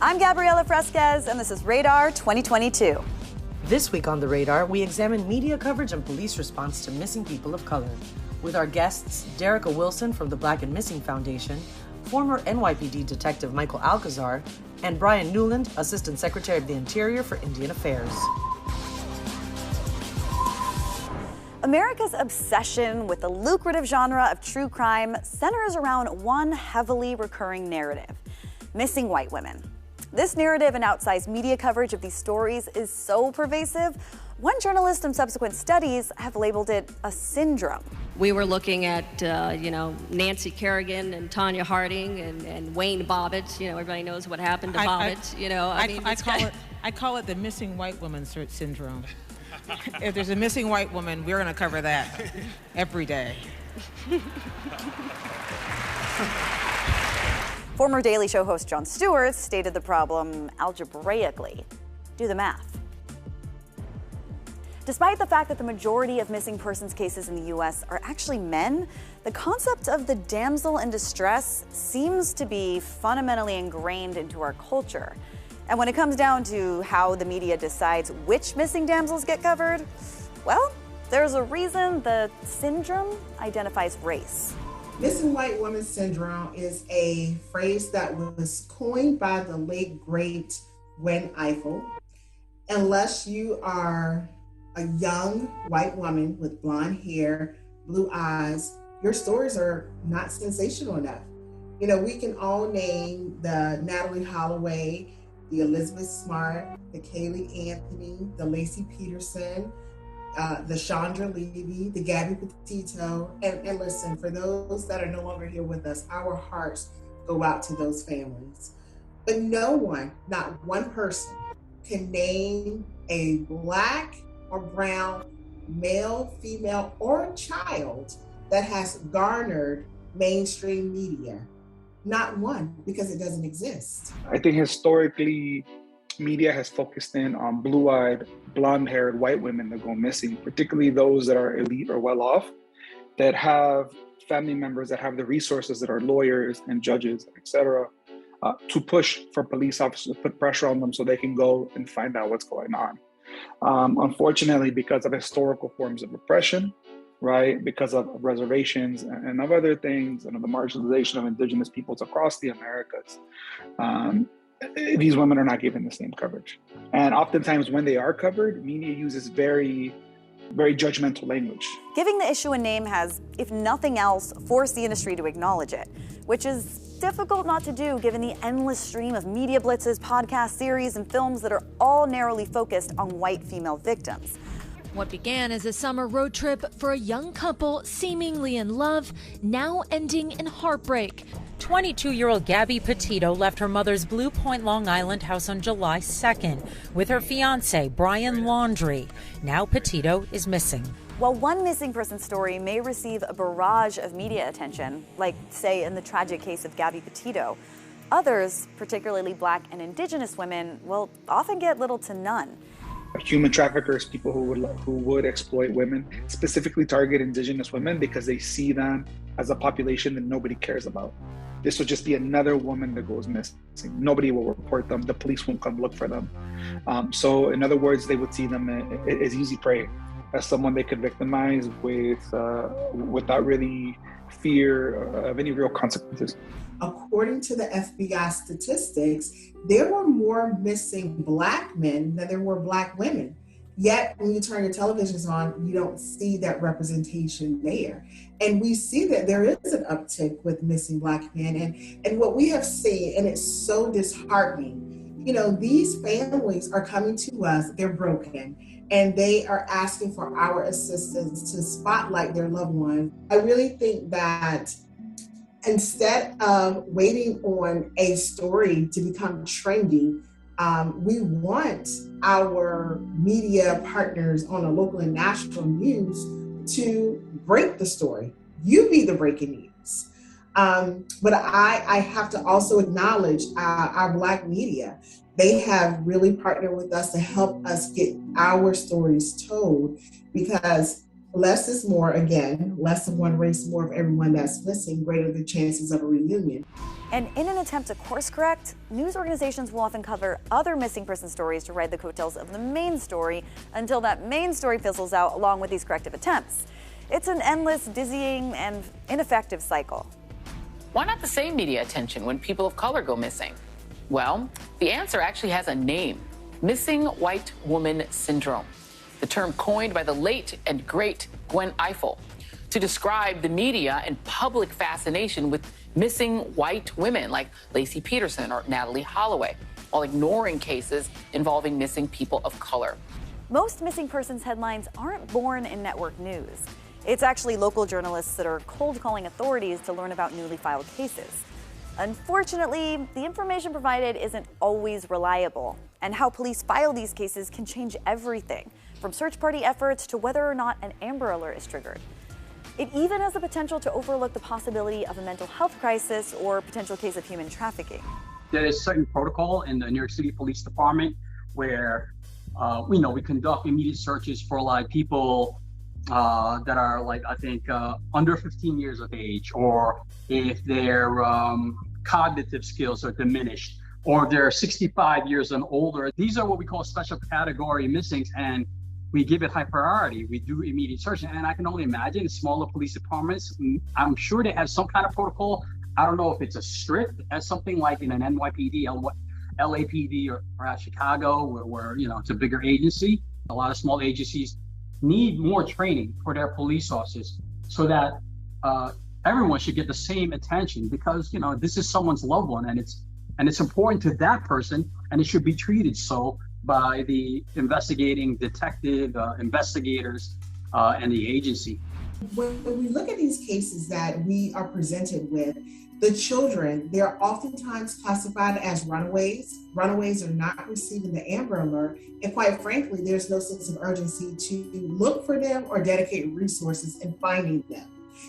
I'm Gabriela Fresquez, and this is Radar 2022. This week on The Radar, we examine media coverage and police response to missing people of color. With our guests, Derica Wilson from the Black and Missing Foundation, former NYPD Detective Michael Alcazar, and Brian Newland, Assistant Secretary of the Interior for Indian Affairs. America's obsession with the lucrative genre of true crime centers around one heavily recurring narrative: missing white women. This narrative and outsized media coverage of these stories is so pervasive, one journalist and subsequent studies have labeled it a syndrome. We were looking at, Nancy Kerrigan and Tanya Harding and Wayne Bobbitt. Everybody knows what happened to Bobbitt. I call it the missing white woman syndrome. If there's a missing white woman, we're going to cover that every day. Former Daily Show host Jon Stewart stated the problem algebraically. Do the math. Despite the fact that the majority of missing persons cases in the U.S. are actually men, the concept of the damsel in distress seems to be fundamentally ingrained into our culture. And when it comes down to how the media decides which missing damsels get covered, well, there's a reason the syndrome identifies race. Missing white woman syndrome is a phrase that was coined by the late, great Gwen Ifill. Unless you are a young white woman with blonde hair, blue eyes, your stories are not sensational enough. We can all name the Natalie Holloway, the Elizabeth Smart, the Kaylee Anthony, the Lacey Peterson, the Chandra Levy, the Gabby Petito, and listen, for those that are no longer here with us, our hearts go out to those families. But no one, not one person, can name a Black or brown male, female, or child that has garnered mainstream media. Not one, because it doesn't exist. I think historically, media has focused in on blue-eyed, blonde-haired white women that go missing, particularly those that are elite or well-off, that have family members that have the resources, that are lawyers and judges, etc., to push for police officers, to put pressure on them so they can go and find out what's going on. Unfortunately, because of historical forms of oppression, right, because of reservations and of other things, and of the marginalization of Indigenous peoples across the Americas, these women are not given the same coverage. And oftentimes when they are covered, media uses very, very judgmental language. Giving the issue a name has, if nothing else, forced the industry to acknowledge it, which is difficult not to do given the endless stream of media blitzes, podcast series, and films that are all narrowly focused on white female victims. What began as a summer road trip for a young couple seemingly in love, now ending in heartbreak. 22-year-old Gabby Petito left her mother's Blue Point, Long Island house on July 2nd with her fiancé, Brian Laundrie. Now Petito is missing. While one missing person story may receive a barrage of media attention, like, say, in the tragic case of Gabby Petito, others, particularly Black and Indigenous women, will often get little to none. Human traffickers, people who would exploit women, specifically target Indigenous women because they see them as a population that nobody cares about. This would just be another woman that goes missing. Nobody will report them. The police won't come look for them. So in other words, they would see them as easy prey, as someone they could victimize without really fear of any real consequences. According to the FBI statistics, there were more missing Black men than there were Black women. Yet, when you turn your televisions on, you don't see that representation there. And we see that there is an uptick with missing Black men. And what we have seen, and it's so disheartening, these families are coming to us, they're broken, and they are asking for our assistance to spotlight their loved ones. I really think that instead of waiting on a story to become trendy, we want our media partners on a local and national news to break the story. You be the breaking news. But I have to also acknowledge our Black media. They have really partnered with us to help us get our stories told, because Less is more, again, less of one race, more of everyone that's missing, greater the chances of a reunion. And in an attempt to course correct, news organizations will often cover other missing person stories to ride the coattails of the main story until that main story fizzles out along with these corrective attempts. It's an endless, dizzying, and ineffective cycle. Why not the same media attention when people of color go missing? Well, the answer actually has a name: missing white woman syndrome, the term coined by the late and great Gwen Ifill to describe the media and public fascination with missing white women like Lacey Peterson or Natalie Holloway, while ignoring cases involving missing people of color. Most missing persons headlines aren't born in network news. It's actually local journalists that are cold calling authorities to learn about newly filed cases. Unfortunately, the information provided isn't always reliable, and how police file these cases can change everything, from search party efforts to whether or not an Amber Alert is triggered. It even has the potential to overlook the possibility of a mental health crisis or potential case of human trafficking. There is certain protocol in the New York City Police Department where we conduct immediate searches for like people that are like, I think, under 15 years of age, or if their cognitive skills are diminished, or they're 65 years and older. These are what we call special category missings, and we give it high priority. We do immediate search, and I can only imagine in smaller police departments, I'm sure they have some kind of protocol. I don't know if it's as strict as something like in an NYPD, LAPD, or perhaps Chicago, where it's a bigger agency. A lot of small agencies need more training for their police officers so that everyone should get the same attention, because this is someone's loved one, and it's important to that person, and it should be treated so by the investigating detective, investigators, and the agency. When we look at these cases that we are presented with, the children, they're oftentimes classified as runaways. Runaways are not receiving the Amber Alert, and quite frankly, there's no sense of urgency to look for them or dedicate resources in finding them.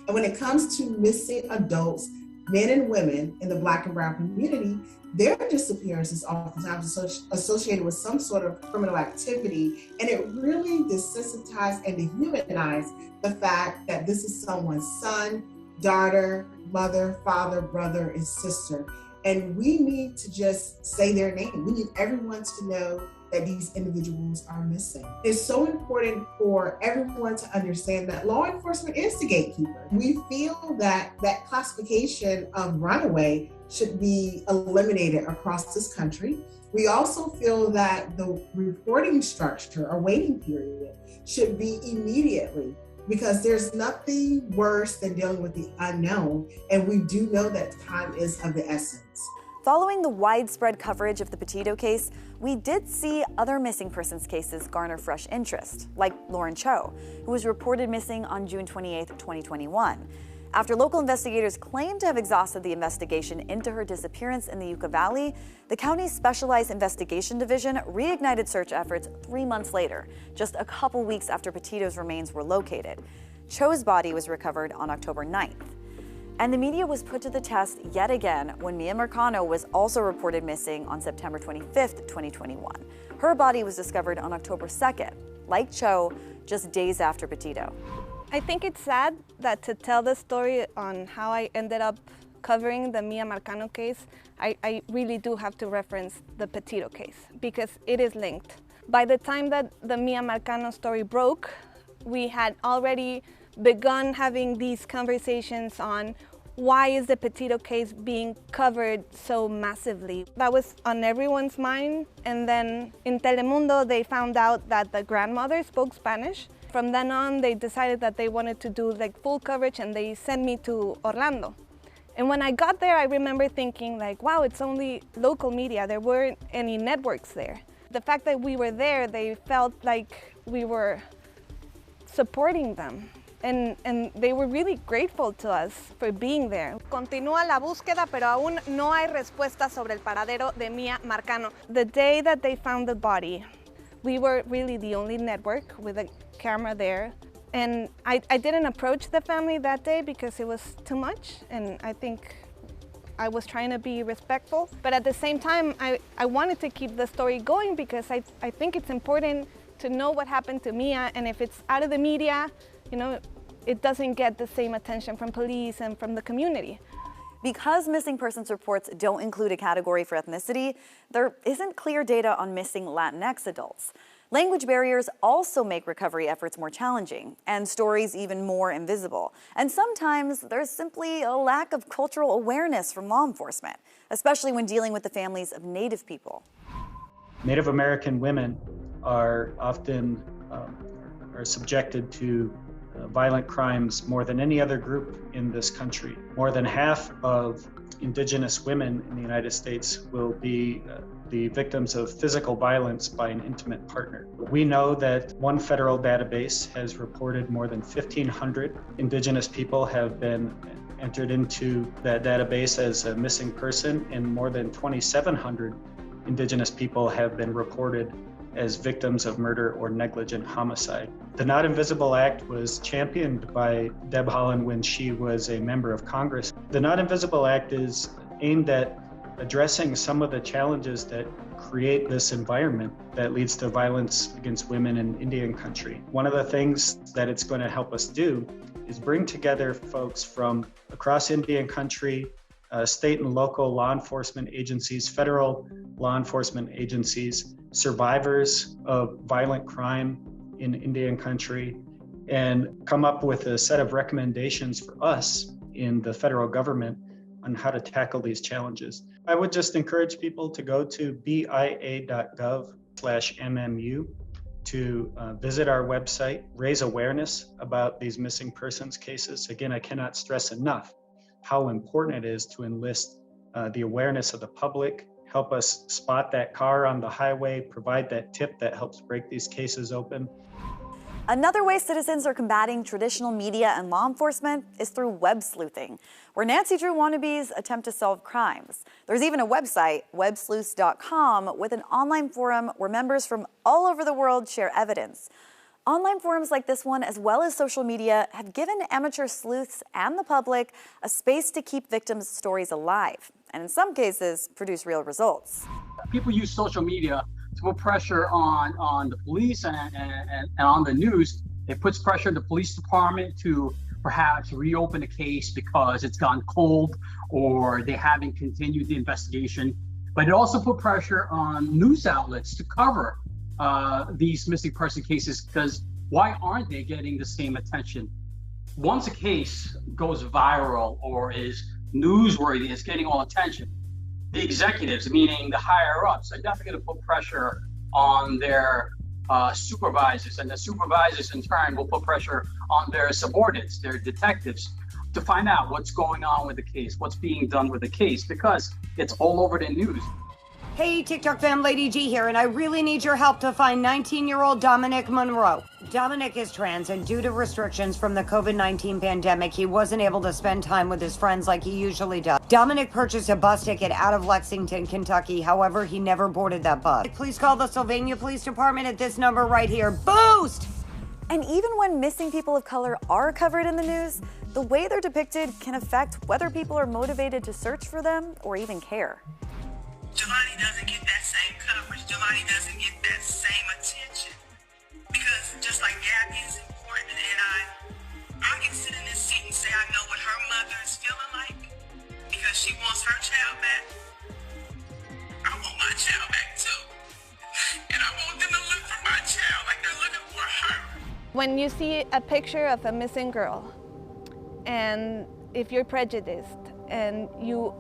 And when it comes to missing adults, men and women in the Black and Brown community, their disappearance is oftentimes associated with some sort of criminal activity, and it really desensitizes and dehumanizes the fact that this is someone's son, daughter, mother, father, brother, and sister. And we need to just say their name. We need everyone to know that these individuals are missing. It's so important for everyone to understand that law enforcement is the gatekeeper. We feel that that classification of runaway should be eliminated across this country. We also feel that the reporting structure or waiting period should be immediately, because there's nothing worse than dealing with the unknown, and we do know that time is of the essence. Following the widespread coverage of the Petito case, we did see other missing persons cases garner fresh interest, like Lauren Cho, who was reported missing on June 28, 2021. After local investigators claimed to have exhausted the investigation into her disappearance in the Yucca Valley, the county's Specialized Investigation Division reignited search efforts 3 months later, just a couple weeks after Petito's remains were located. Cho's body was recovered on October 9th. And the media was put to the test yet again when Miya Marcano was also reported missing on September 25th, 2021. Her body was discovered on October 2nd, like Cho, just days after Petito. I think it's sad that to tell the story on how I ended up covering the Miya Marcano case, I really do have to reference the Petito case because it is linked. By the time that the Miya Marcano story broke, we had already begun having these conversations on why is the Petito case being covered so massively. That was on everyone's mind. And then in Telemundo, they found out that the grandmother spoke Spanish. From then on, they decided that they wanted to do like full coverage, and they sent me to Orlando. And when I got there, I remember thinking like, wow, it's only local media. There weren't any networks there. The fact that we were there, they felt like we were supporting them. And they were really grateful to us for being there. Continúa la búsqueda, pero aún no hay respuesta sobre el paradero de Miya Marcano. The day that they found the body, we were really the only network with a camera there. And I didn't approach the family that day because it was too much, and I think I was trying to be respectful. But at the same time, I wanted to keep the story going because I think it's important to know what happened to Miya, and if it's out of the media, you know, it doesn't get the same attention from police and from the community. Because missing persons reports don't include a category for ethnicity, there isn't clear data on missing Latinx adults. Language barriers also make recovery efforts more challenging and stories even more invisible. And sometimes there's simply a lack of cultural awareness from law enforcement, especially when dealing with the families of Native people. Native American women are often are subjected to violent crimes more than any other group in this country. More than half of Indigenous women in the United States will be the victims of physical violence by an intimate partner. We know that one federal database has reported more than 1,500 Indigenous people have been entered into that database as a missing person, and more than 2,700 Indigenous people have been reported as victims of murder or negligent homicide. The Not Invisible Act was championed by Deb Haaland when she was a member of Congress. The Not Invisible Act is aimed at addressing some of the challenges that create this environment that leads to violence against women in Indian country. One of the things that it's going to help us do is bring together folks from across Indian country, state and local law enforcement agencies, federal law enforcement agencies, survivors of violent crime in Indian country, and come up with a set of recommendations for us in the federal government on how to tackle these challenges. I would just encourage people to go to bia.gov/MMU to visit our website, raise awareness about these missing persons cases. Again, I cannot stress enough how important it is to enlist the awareness of the public, help us spot that car on the highway, provide that tip that helps break these cases open. Another way citizens are combating traditional media and law enforcement is through web sleuthing, where Nancy Drew wannabes attempt to solve crimes. There's even a website, websleuths.com, with an online forum where members from all over the world share evidence. Online forums like this one, as well as social media, have given amateur sleuths and the public a space to keep victims' stories alive, and in some cases, produce real results. People use social media to put pressure on the police and on the news. It puts pressure on the police department to perhaps reopen a case because it's gone cold or they haven't continued the investigation. But it also put pressure on news outlets to cover these missing person cases, because why aren't they getting the same attention? Once a case goes viral or is newsworthy, it's getting all attention, the executives, meaning the higher ups, are definitely going to put pressure on their supervisors, and the supervisors in turn will put pressure on their subordinates, their detectives, to find out what's going on with the case, what's being done with the case, because it's all over the news. Hey, TikTok fam, Lady G here, and I really need your help to find 19-year-old Dominic Monroe. Dominic is trans, and due to restrictions from the COVID-19 pandemic, he wasn't able to spend time with his friends like he usually does. Dominic purchased a bus ticket out of Lexington, Kentucky. However, he never boarded that bus. Please call the Sylvania Police Department at this number right here. Boost! And even when missing people of color are covered in the news, the way they're depicted can affect whether people are motivated to search for them or even care. Jelani doesn't get that same coverage. Jelani doesn't get that same attention. Because just like Gabby is important, and I can sit in this seat and say I know what her mother is feeling like because she wants her child back. I want my child back too. And I want them to look for my child like they're looking for her. When you see a picture of a missing girl, and if you're prejudiced and you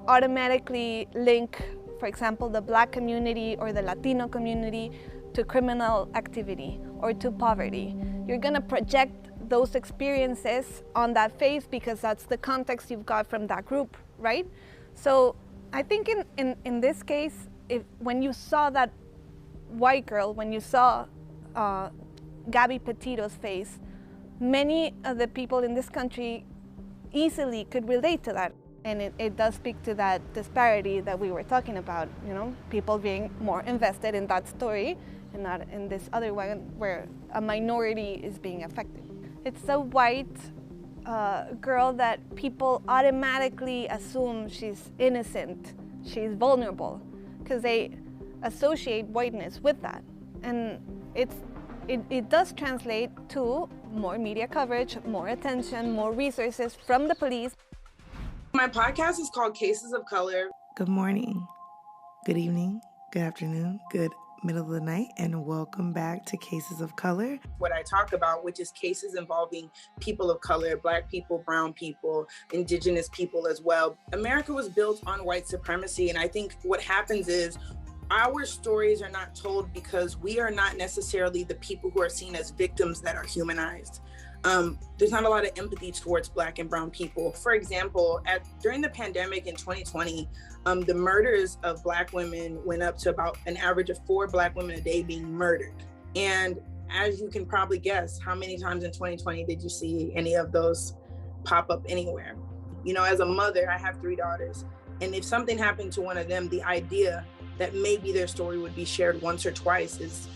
automatically link, for example, the Black community or the Latino community to criminal activity or to poverty, you're gonna project those experiences on that face because that's the context you've got from that group, right? So I think in this case, when you saw that white girl, when you saw Gabby Petito's face, many of the people in this country easily could relate to that. And it does speak to that disparity that we were talking about, you know, people being more invested in that story and not in this other one where a minority is being affected. It's a white girl that people automatically assume she's innocent, she's vulnerable, because they associate whiteness with that. And it does translate to more media coverage, more attention, more resources from the police. My podcast is called Cases of Color. Good morning, good evening, good afternoon, good middle of the night, and welcome back to Cases of Color. What I talk about, which is cases involving people of color, Black people, brown people, Indigenous people as well. America was built on white supremacy, and I think what happens is our stories are not told because we are not necessarily the people who are seen as victims that are humanized. There's not a lot of empathy towards Black and brown people. For example, during the pandemic in 2020, the murders of Black women went up to about an average of 4 Black women a day being murdered. And as you can probably guess, how many times in 2020 did you see any of those pop up anywhere? You know, as a mother, I have 3 daughters. And if something happened to one of them, the idea that maybe their story would be shared once or twice is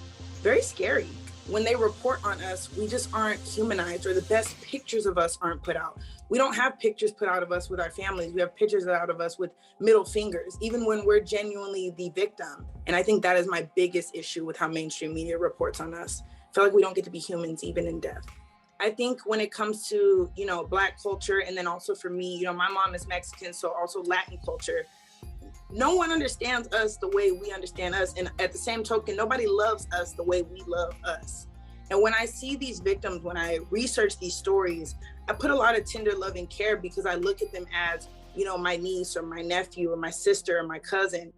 very scary. When they report on us, we just aren't humanized, or the best pictures of us aren't put out. We don't have pictures put out of us with our families. We have pictures out of us with middle fingers, even when we're genuinely the victim. And I think that is my biggest issue with how mainstream media reports on us. I feel like we don't get to be humans even in death. I think when it comes to, you know, Black culture, and then also for me, you know, my mom is Mexican, so also Latin culture. No one understands us the way we understand us. And at the same token, nobody loves us the way we love us. And when I see these victims, when I research these stories, I put a lot of tender love and care because I look at them as, you know, my niece or my nephew or my sister or my cousin.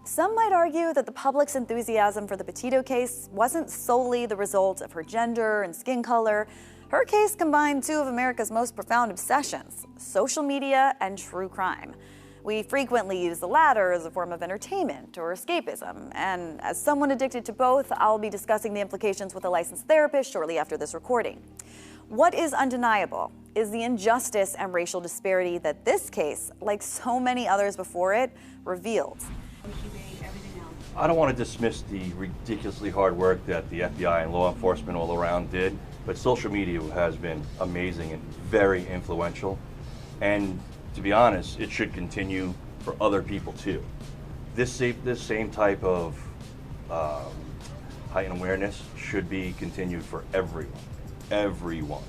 Some might argue that the public's enthusiasm for the Petito case wasn't solely the result of her gender and skin color. Her case combined 2 of America's most profound obsessions, social media and true crime. We frequently use the latter as a form of entertainment or escapism, and as someone addicted to both, I'll be discussing the implications with a licensed therapist shortly after this recording. What is undeniable is the injustice and racial disparity that this case, like so many others before it, revealed. I don't want to dismiss the ridiculously hard work that the FBI and law enforcement all around did, but social media has been amazing and very influential. And to be honest, it should continue for other people too. This same type of heightened awareness should be continued for everyone.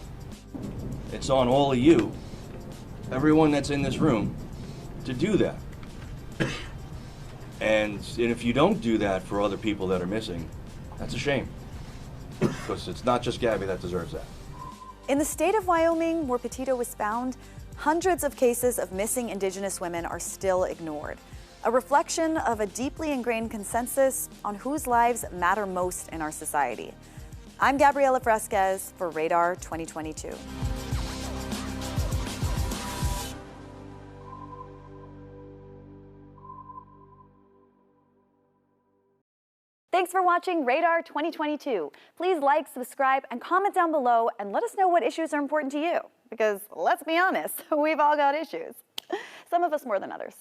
It's on all of you, everyone that's in this room, to do that. And if you don't do that for other people that are missing, that's a shame. Because it's not just Gabby that deserves that. In the state of Wyoming, where Petito was found, hundreds of cases of missing Indigenous women are still ignored, a reflection of a deeply ingrained consensus on whose lives matter most in our society. I'm Gabriela Fresquez for Radar 2022. Thanks for watching Radar 2022. Please like, subscribe, and comment down below and let us know what issues are important to you. Because let's be honest, we've all got issues. Some of us more than others.